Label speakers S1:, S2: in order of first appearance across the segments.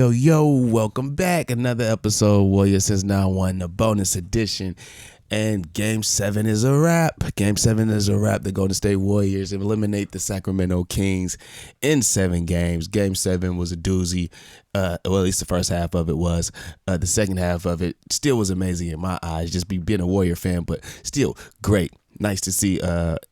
S1: Yo, welcome back. Another episode of WS91, the bonus edition. And Game 7 is a wrap. Game 7 is a wrap. The Golden State Warriors eliminate the Sacramento Kings in 7 games. Game 7 was a doozy. Well, at least the first half of it was. The second half of it still was amazing in my eyes, just being a Warrior fan, but still great. Nice to see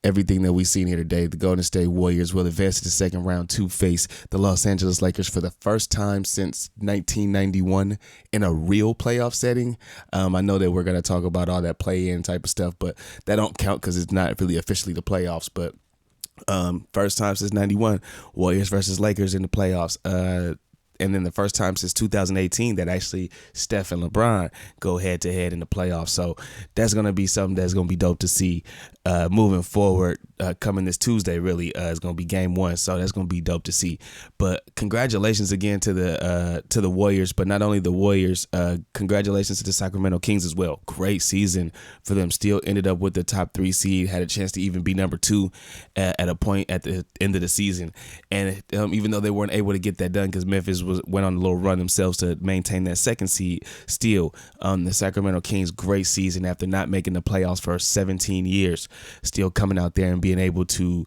S1: everything that we've seen here today. The Golden State Warriors will advance to the second round to face the Los Angeles Lakers for the first time since 1991 in a real playoff setting. I know that we're going to talk about all that play-in type of stuff, but that don't count because it's not really officially the playoffs. But first time since 91, Warriors versus Lakers in the playoffs. And then the first time since 2018 that actually Steph and LeBron go head-to-head in the playoffs. So that's going to be something that's going to be dope to see moving forward. Coming this Tuesday, really, is going to be Game 1. So that's going to be dope to see. But congratulations again to the Warriors. But not only the Warriors, congratulations to the Sacramento Kings as well. Great season for them. Still ended up with the top 3 seed. Had a chance to even be number 2 at a point at the end of the season. And even though they weren't able to get that done because Memphis went on a little run themselves to maintain that second seed, still the Sacramento Kings, great season after not making the playoffs for 17 years, still coming out there and being able to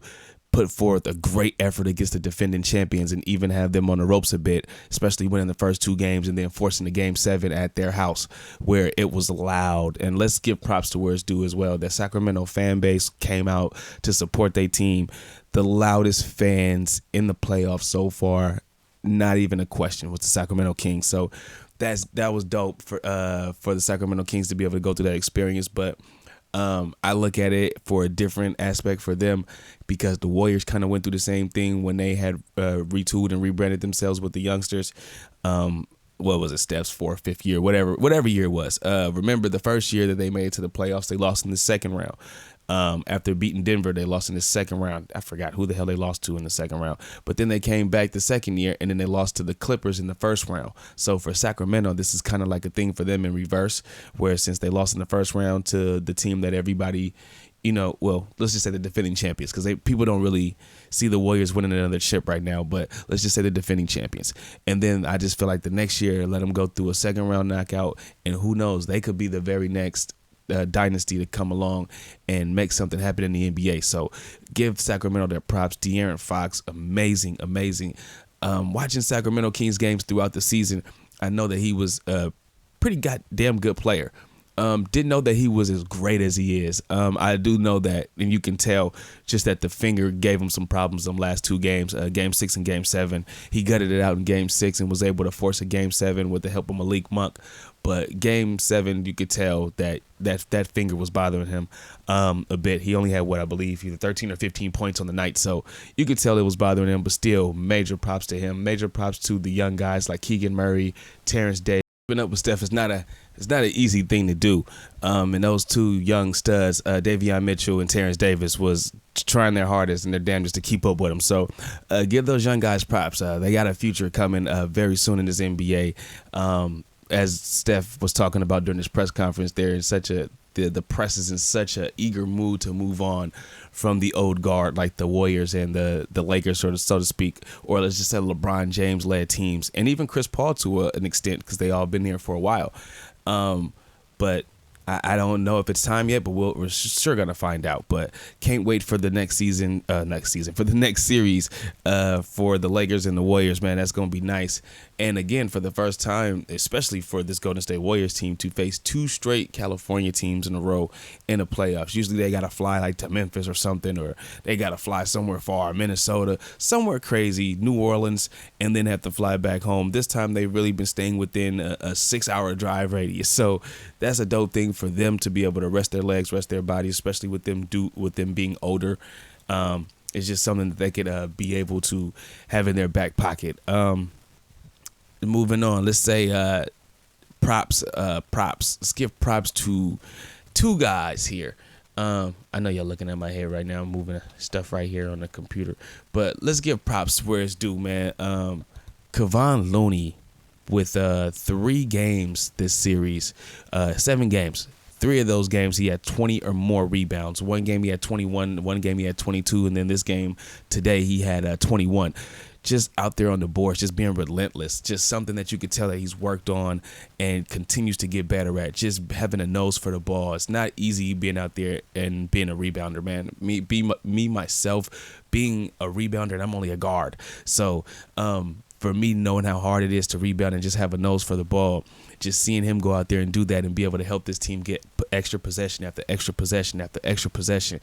S1: put forth a great effort against the defending champions and even have them on the ropes a bit, especially winning the first 2 games and then forcing the Game 7 at their house where it was loud. And let's give props to where it's due as well. That Sacramento fan base came out to support their team. The loudest fans in the playoffs so far, not even a question, was the Sacramento Kings. So that was dope for the Sacramento Kings to be able to go through that experience. But I look at it for a different aspect for them because the Warriors kind of went through the same thing when they had retooled and rebranded themselves with the youngsters. What was it, Steph's 4th, 5th year, whatever year it was. Remember the first year that they made it to the playoffs, they lost in the second round. After beating Denver, they lost in the second round. I forgot who the hell they lost to in the second round. But then they came back the second year, and then they lost to the Clippers in the first round. So for Sacramento, this is kind of like a thing for them in reverse, where since they lost in the first round to the team that everybody, well, let's just say the defending champions, because people don't really see the Warriors winning another chip right now, but let's just say the defending champions. And then I just feel like the next year, let them go through a second round knockout, and who knows, they could be the very next dynasty to come along and make something happen in the NBA. So give Sacramento their props. De'Aaron Fox, amazing. Watching Sacramento Kings games throughout the season, I know that he was a pretty goddamn good player. Didn't know that he was as great as he is. I do know that, and you can tell just that the finger gave him some problems in the last 2 games, Game 6 and Game 7. He gutted it out in Game 6 and was able to force a Game 7 with the help of Malik Monk. But Game 7, you could tell that finger was bothering him a bit. He only had, I believe, either 13 or 15 points on the night. So you could tell it was bothering him, but still, major props to him. Major props to the young guys like Keegan Murray, Terrence Davis. Keeping up with Steph is not an easy thing to do. And those 2 young studs, Davion Mitchell and Terrence Davis, was trying their hardest and their damnedest to keep up with them. So give those young guys props. They got a future coming very soon in this NBA. As Steph was talking about during this press conference, they're in the press is in such a eager mood to move on from the old guard like the Warriors and the Lakers, so to speak, or let's just say LeBron James led teams, and even Chris Paul to an extent because they all been here for a while. But I don't know if it's time yet, but we're sure gonna find out. But can't wait for the next season, for the next series, for the Lakers and the Warriors. Man, that's gonna be nice. And again, for the first time, especially for this Golden State Warriors team, to face 2 straight California teams in a row in the playoffs. Usually they gotta fly like to Memphis or something, or they gotta fly somewhere far, Minnesota, somewhere crazy, New Orleans, and then have to fly back home. This time they've really been staying within a 6-hour drive radius. So that's a dope thing for them to be able to rest their legs, rest their bodies, especially with them being older. It's just something that they could be able to have in their back pocket. Moving on, let's say props. Let's give props to 2 guys here. I know y'all looking at my head right now. I'm moving stuff right here on the computer, but let's give props where it's due, man. Kevon Looney with 3 games this series, 7 games. 3 of those games he had 20 or more rebounds. 1 game he had 21, 1 game he had 22, and then this game today he had 21. just out there on the boards, just being relentless, just something that you could tell that he's worked on and continues to get better at, just having a nose for the ball. It's not easy being out there and being a rebounder, man. Me myself being a rebounder, and I'm only a guard. So for me, knowing how hard it is to rebound and just have a nose for the ball, just seeing him go out there and do that and be able to help this team get extra possession after extra possession after extra possession,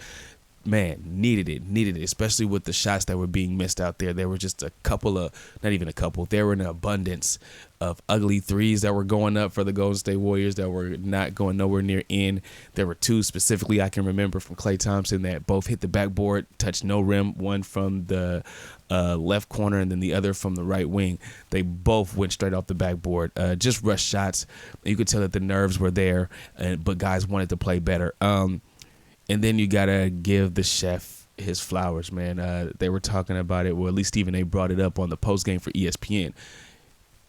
S1: man, needed it, especially with the shots that were being missed out there. There were just a couple of, not even a couple, there were an abundance of ugly threes that were going up for the Golden State Warriors that were not going nowhere near in. There were two specifically I can remember from Klay Thompson that both hit the backboard, touched no rim, one from the left corner and then the other from the right wing. They both went straight off the backboard, just rush shots. You could tell that the nerves were there, but guys wanted to play better. And then you got to give the chef his flowers, man. They were talking about it, or at least Stephen A. brought it up on the postgame for ESPN.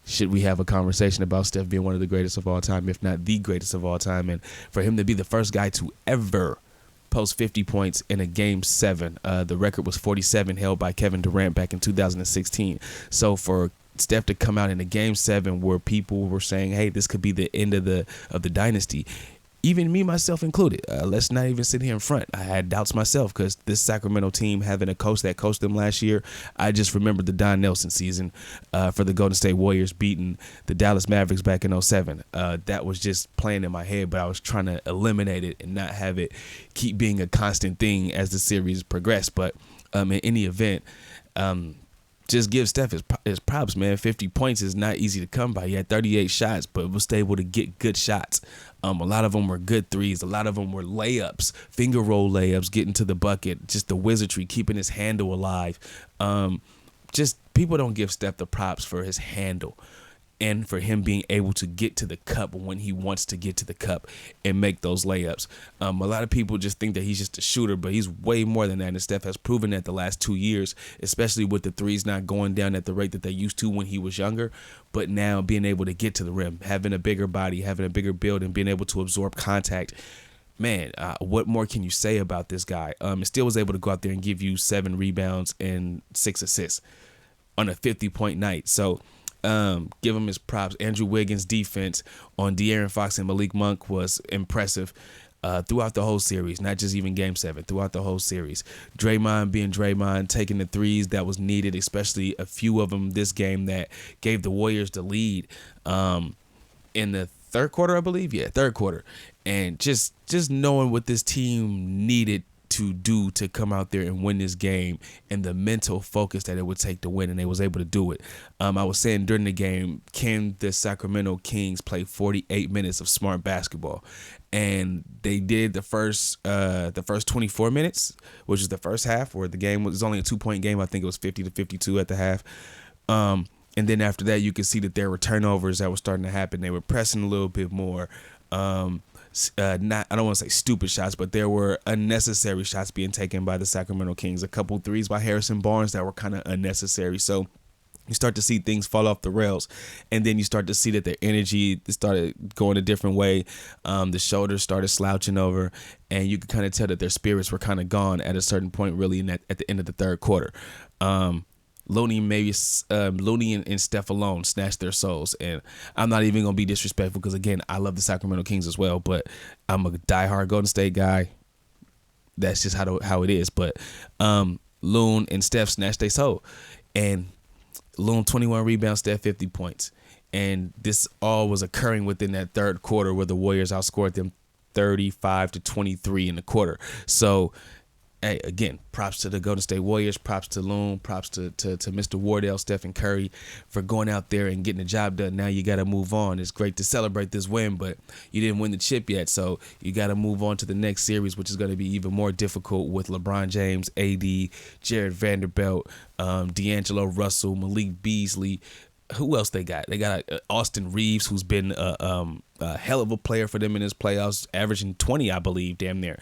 S1: Should we have a conversation about Steph being one of the greatest of all time, if not the greatest of all time? And for him to be the first guy to ever post 50 points in a Game 7. The record was 47, held by Kevin Durant back in 2016. So for Steph to come out in a Game 7 where people were saying, hey, this could be the end of the dynasty, even me, myself included. Let's not even sit here in front. I had doubts myself because this Sacramento team having a coach that coached them last year, I just remembered the Don Nelson season for the Golden State Warriors beating the Dallas Mavericks back in 2007. That was just playing in my head, but I was trying to eliminate it and not have it keep being a constant thing as the series progressed. But in any event, just give Steph his props, man. 50 points is not easy to come by. He had 38 shots, but was able to get good shots. A lot of them were good threes. A lot of them were layups, finger roll layups, getting to the bucket, just the wizardry, keeping his handle alive. Just people don't give Steph the props for his handle and for him being able to get to the cup when he wants to get to the cup and make those layups. A lot of people just think that he's just a shooter, but he's way more than that. And Steph has proven that the last 2 years, especially with the threes not going down at the rate that they used to when he was younger, but now being able to get to the rim, having a bigger body, having a bigger build, and being able to absorb contact. Man, what more can you say about this guy? And still was able to go out there and give you 7 rebounds and 6 assists on a 50-point night. So give him his props. Andrew Wiggins' defense on De'Aaron Fox and Malik Monk was impressive throughout the whole series, not just even Game 7, throughout the whole series. Draymond being Draymond, taking the threes that was needed, especially a few of them this game that gave the Warriors the lead in the third quarter, I believe. Yeah, third quarter. And just knowing what this team needed to do to come out there and win this game and the mental focus that it would take to win, and they was able to do it. I was saying during the game, can the Sacramento Kings play 48 minutes of smart basketball? And they did the first 24 minutes, which is the first half, where the game was only a 2-point game. I think it was 50-52 at the half. And then after that, you could see that there were turnovers that were starting to happen. They were pressing a little bit more. I don't want to say stupid shots, but there were unnecessary shots being taken by the Sacramento Kings. A couple threes by Harrison Barnes that were kind of unnecessary. So you start to see things fall off the rails, and then you start to see that their energy started going a different way. The shoulders started slouching over, and you could kind of tell that their spirits were kind of gone at a certain point, really, at the end of the third quarter. Looney and Steph alone snatched their souls. And I'm not even going to be disrespectful because, again, I love the Sacramento Kings as well, but I'm a diehard Golden State guy. That's just how it is. But Loon and Steph snatched their soul. And Loon 21 rebounds, Steph 50 points. And this all was occurring within that third quarter where the Warriors outscored them 35-23 in the quarter. So, hey, again, props to the Golden State Warriors, props to Loon, props to Mr. Wardell, Stephen Curry for going out there and getting the job done. Now you got to move on. It's great to celebrate this win, but you didn't win the chip yet, so you got to move on to the next series, which is going to be even more difficult with LeBron James, AD, Jared Vanderbilt, D'Angelo Russell, Malik Beasley. Who else they got? They got Austin Reeves, who's been a hell of a player for them in his playoffs, averaging 20, I believe, damn near.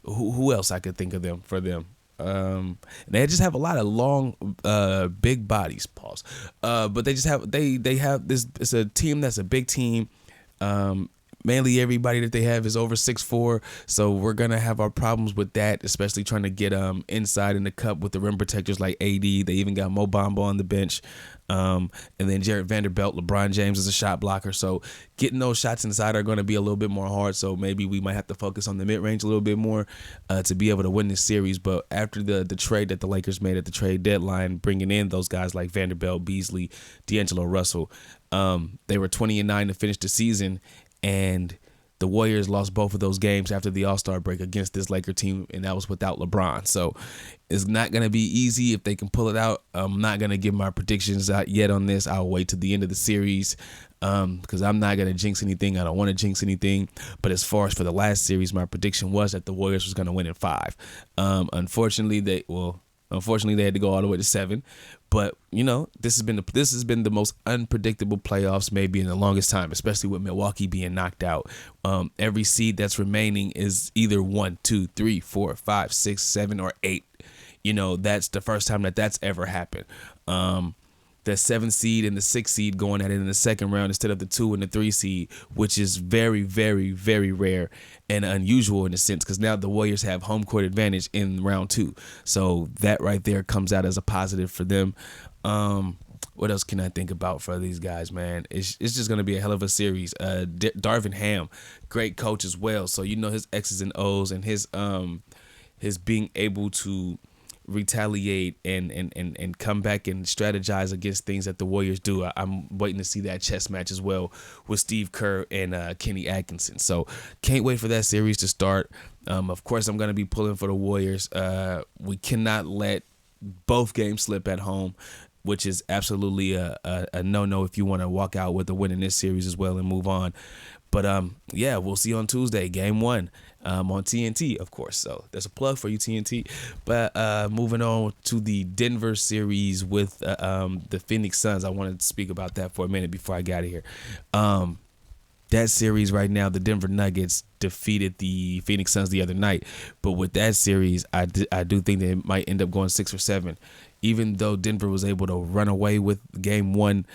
S1: Who else I could think of them for them? They just have a lot of long, big bodies. Pause. But they just have they have this. It's a team that's a big team. mainly everybody that they have is over 6'4", so we're gonna have our problems with that, especially trying to get inside in the cup with the rim protectors like AD. They even got Mo Bamba on the bench, and then Jarrett Vanderbilt, LeBron James is a shot blocker, so getting those shots inside are going to be a little bit more hard. So maybe we might have to focus on the mid range a little bit more to be able to win this series. But after the trade that the Lakers made at the trade deadline, bringing in those guys like Vanderbilt, Beasley, D'Angelo Russell, they were 20-9 to finish the season. And the Warriors lost both of those games after the All-Star break against this Laker team, and that was without LeBron. So it's not going to be easy if they can pull it out. I'm not going to give my predictions out yet on this. I'll wait to the end of the series because I'm not going to jinx anything. I don't want to jinx anything. But as far as for the last series, my prediction was that the Warriors was going to win in 5. Unfortunately, they had to go all the way to 7. But this has been the most unpredictable playoffs maybe in the longest time, especially with Milwaukee being knocked out. Every seed that's remaining is either 1, 2, 3, 4, 5, 6, 7, or 8. That's the first time that's ever happened. The 7th seed and the 6th seed going at it in the second round instead of the 2 and the 3 seed, which is very, very, very rare and unusual in a sense, because now the Warriors have home court advantage in round 2. So that right there comes out as a positive for them. What else can I think about for these guys, man? It's just going to be a hell of a series. Darvin Ham, great coach as well. So his X's and O's and his being able to retaliate and come back and strategize against things that the Warriors do. I'm waiting to see that chess match as well with Steve Kerr and Kenny Atkinson. So can't wait for that series to start. Of course, I'm going to be pulling for the Warriors. We cannot let both games slip at home, which is absolutely a no-no if you want to walk out with a win in this series as well and move on. But we'll see you on Tuesday, Game 1 on TNT, of course. So there's a plug for you, TNT. But moving on to the Denver series with the Phoenix Suns. I wanted to speak about that for a minute before I got here. That series right now, the Denver Nuggets defeated the Phoenix Suns the other night. But with that series, I do think they might end up going 6 or 7. Even though Denver was able to run away with Game 1,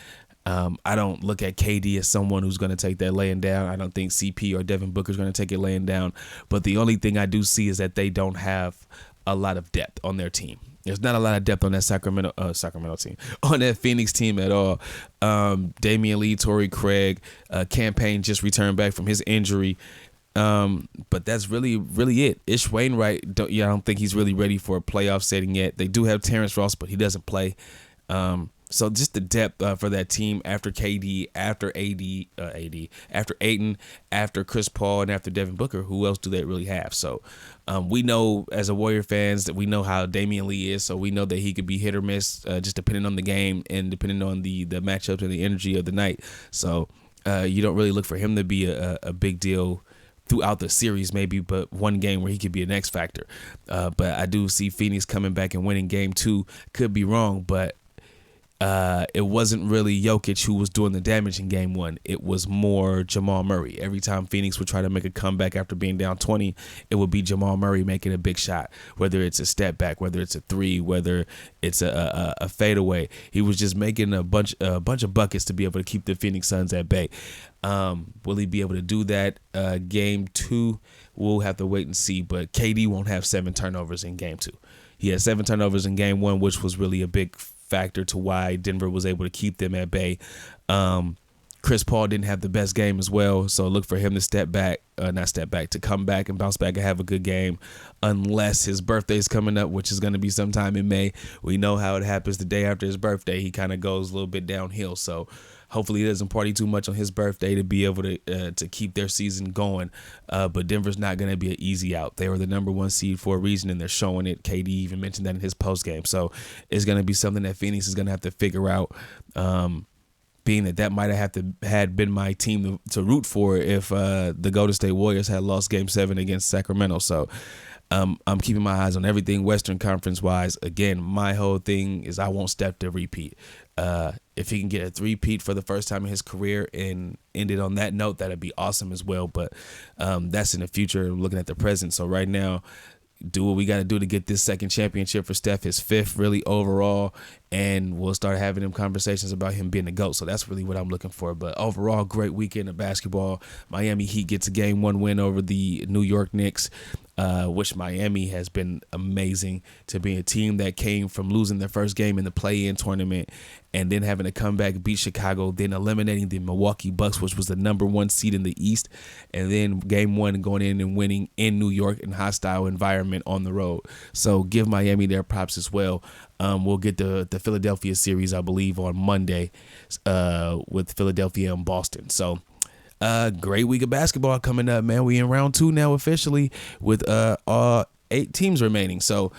S1: I don't look at KD as someone who's going to take that laying down. I don't think CP or Devin Booker is going to take it laying down. But the only thing I do see is that they don't have a lot of depth on their team. There's not a lot of depth on that Sacramento team, on that Phoenix team at all. Damian Lee, Torrey Craig, Campaign just returned back from his injury. But that's really, really it. Ish Wainwright, I don't think he's really ready for a playoff setting yet. They do have Terrence Ross, but he doesn't play. So just the depth for that team after KD, after after Ayton, after Chris Paul, and after Devin Booker, who else do they really have? So we know as a Warrior fans that we know how Damian Lee is, so we know that he could be hit or miss just depending on the game and depending on the matchups and the energy of the night. So you don't really look for him to be a big deal throughout the series, maybe, but one game where he could be an X factor. But I do see Phoenix coming back and winning Game 2. Could be wrong, but it wasn't really Jokic who was doing the damage in Game 1. It was more Jamal Murray. Every time Phoenix would try to make a comeback after being down 20, it would be Jamal Murray making a big shot, whether it's a step back, whether it's a 3, whether it's a fadeaway. He was just making a bunch of buckets to be able to keep the Phoenix Suns at bay. Will he be able to do that? Game 2, we'll have to wait and see, but KD won't have 7 turnovers in Game 2. He had 7 turnovers in Game 1, which was really a big factor to why Denver was able to keep them at bay. Chris Paul didn't have the best game as well, so look for him to to come back and bounce back and have a good game, unless his birthday's coming up, which is going to be sometime in May. We know how it happens the day after his birthday. He kind of goes a little bit downhill, so hopefully he doesn't party too much on his birthday to be able to keep their season going. But Denver's not going to be an easy out. They were the number 1 seed for a reason, and they're showing it. KD even mentioned that in his postgame. So it's going to be something that Phoenix is going to have to figure out, being that might have had been my team to root for if the Golden State Warriors had lost Game 7 against Sacramento. So I'm keeping my eyes on everything Western Conference wise. Again, my whole thing is I want Steph to repeat. If he can get a 3-peat for the first time in his career and end it on that note, that'd be awesome as well. But that's in the future, looking at the present. So right now, do what we got to do to get this second championship for Steph, his fifth really overall, and we'll start having them conversations about him being the GOAT. So that's really what I'm looking for. But overall, great weekend of basketball. Miami Heat gets a Game 1 win over the New York Knicks, which Miami has been amazing to be a team that came from losing their first game in the play-in tournament and then having to come back, beat Chicago, then eliminating the Milwaukee Bucks, which was the number 1 seed in the East, and then Game 1 going in and winning in New York in hostile environment on the road. So give Miami their props as well. We'll get the Philadelphia series, I believe, on Monday with Philadelphia and Boston. So great week of basketball coming up, man. We in round 2 now officially with all 8 teams remaining. So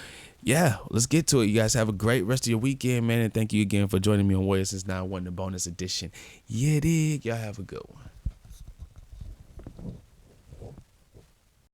S1: yeah, let's get to it. You guys have a great rest of your weekend, man. And thank you again for joining me on WS91, the bonus edition. Yeah, dig. Y'all have a good one.